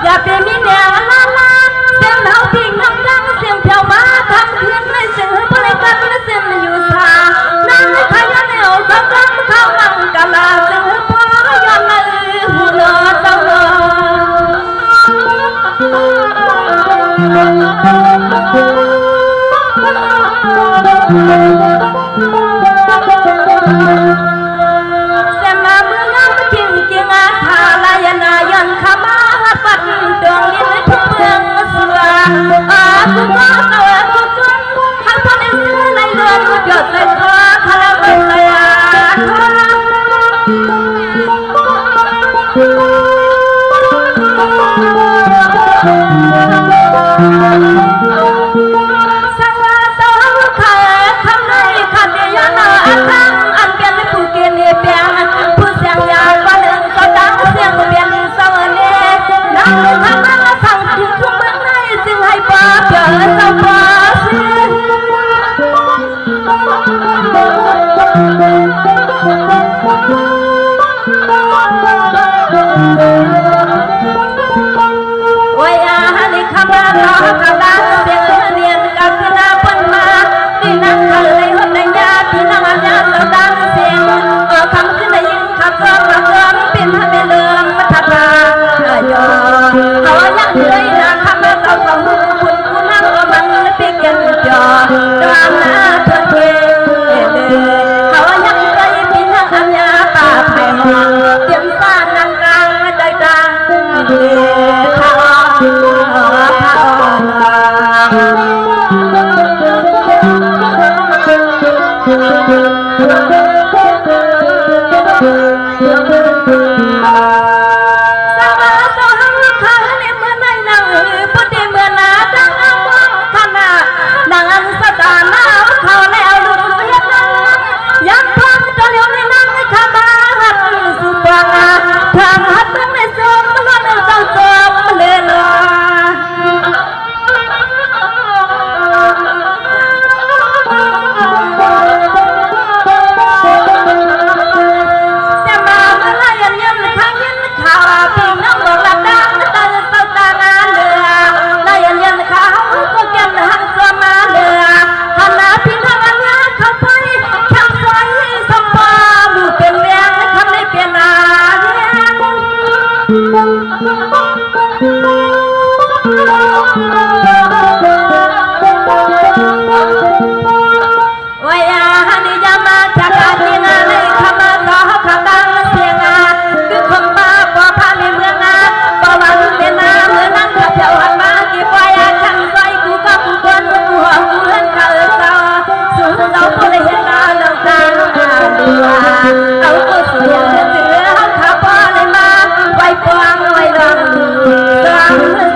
อย่าเป็นมีแนวลาลาเสียงเฮาพิงน้ำดังเสียง Hãy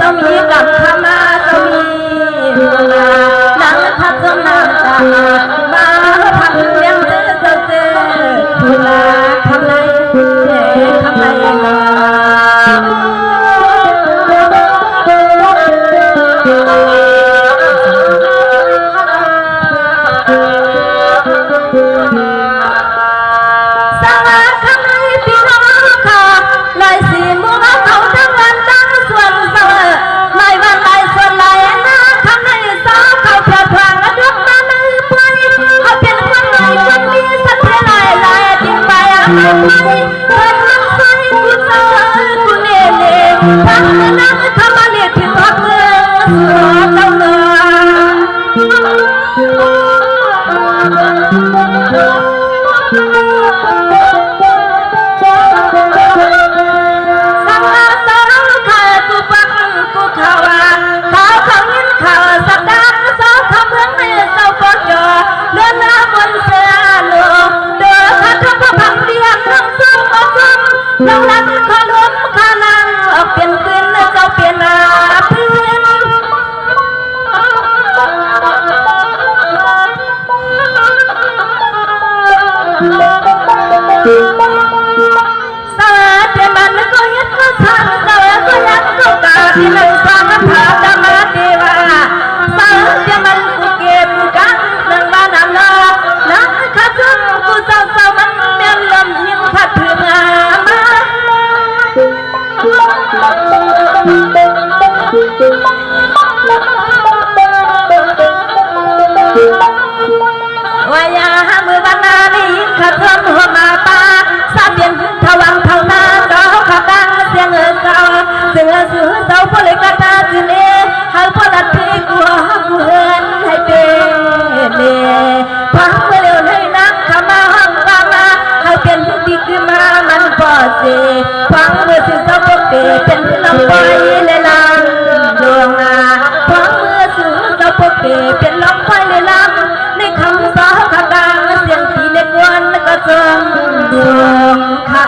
subscribe cho kênh Ghiền Mì Gõ để không bỏ lỡ จึงซื้อเสาพลิกตาจึงเอให้พลัดที่กลัวกูเหินให้เป็นเล่พังเมื่อเร็วให้นักขมาห้องกามาให้เป็นดีขึ้นมามันพอเสียพังเมื่อซื้อเสาพลิกเป็นน้ำไปเลยลำดวงพังเมื่อซื้อเสาพลิกเป็นน้ำไปเลยลำในคำสาขกางเสียงที่เล็กวันก็จงดวงข้า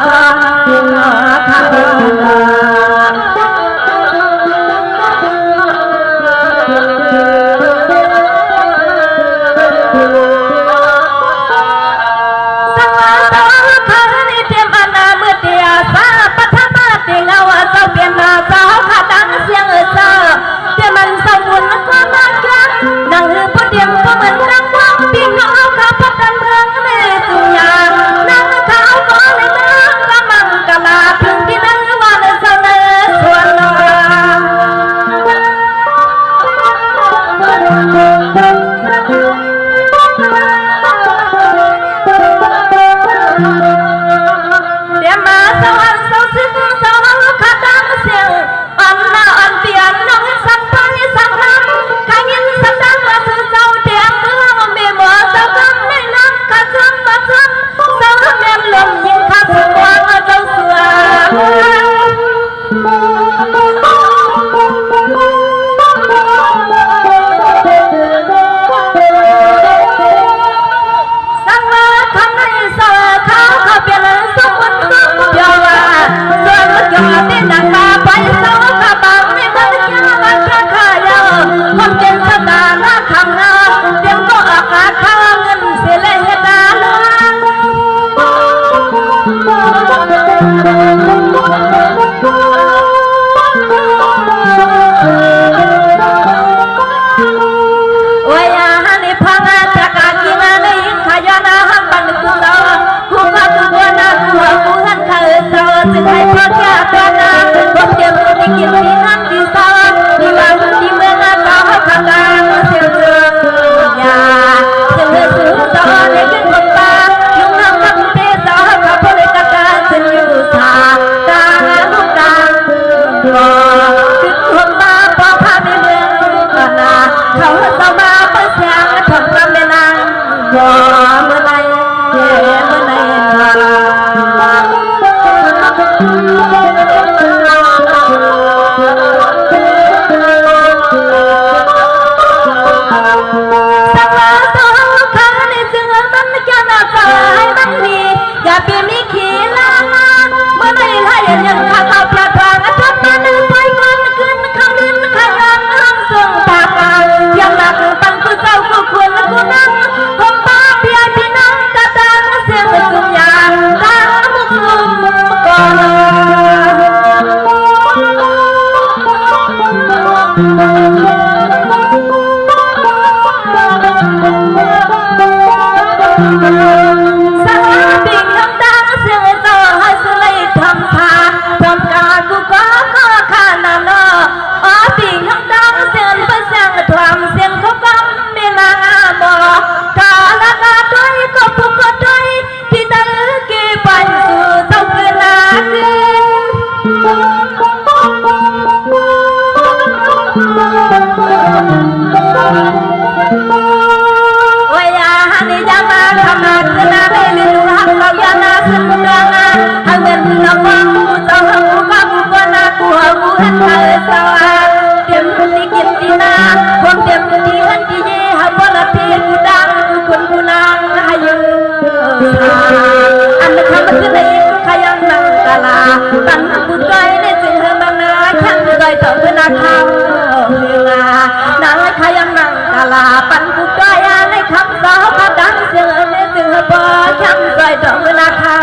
ปันกุกายในคำสาวพัดดังเสียงในเสียงบ่ช้ำใจดอกนาคา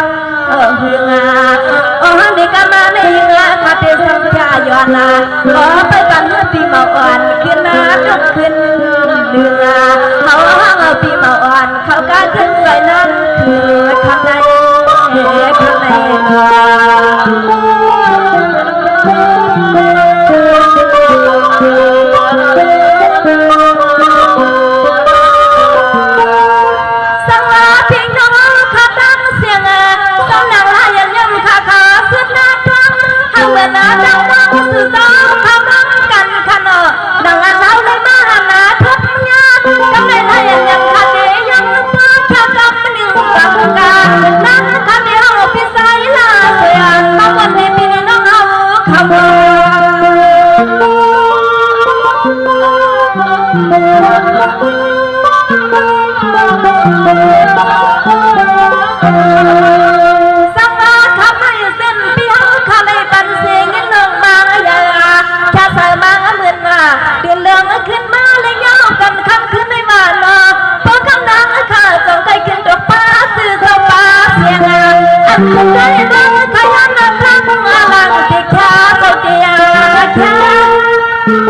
เฮียงดีกามาในเงาคาเทสังขายานาขอไปกันปีมาอ่อนขึ้นนาจนขึ้นเดือเขาห้างปีมาอ่อนเขาการขึ้นใส่นั้นคือข้างในHãy subscribe cho kênh Ghiền Mì Gõ Để không bỏ lỡ ดังเราเลยมาหนาทุกงานกำไรไทยยังคาเดียังมาชาจำนิ่งกังกานั่งคาเดียวพิสายลาเสียมาวันนี้ปีนี้น้องเอาขบสังฆาทำให้เส้นเปียวข้าเลยตันเสียงเรื่องมาอย่าแค่ใส่มาเหมือนมาเดือนเรื่องขึ้นมาเลยยาวกันคำขึ้นไม่มาเนาะเพราะคำนั้นข้าจงใจกินตัวป้าซื้อเท่าป้าเสียงอันคุณได้ดังขยันนักทั้งมาลังติดขาเจ้าเดียวแค่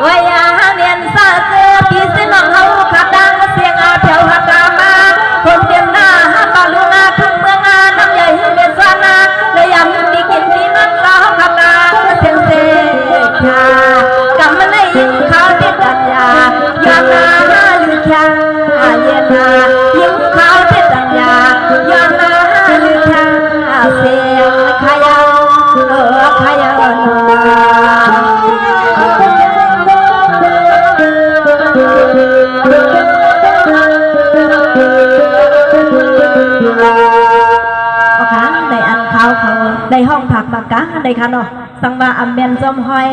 วายาเนียนซาเสือพี่สิน้องเฮาขับดังเสียงอาเพียวหักกามาคนเดียมหน้าฮับาลูนาทุ่งเมืองอาน้ำใหญ่เมซานาเลยยำมีกินที่นั่นสาวขับดังเสียงเสียงกำมันได้ยินข่าวที่ดันยายานาลือแค่เย็นนายิงข่าวที่ดันยายานาลือแค่เสียงขยันขยันในอันเขาในห้องผักบางกะในคันเนาะสังวาอัมเบนจอมหอย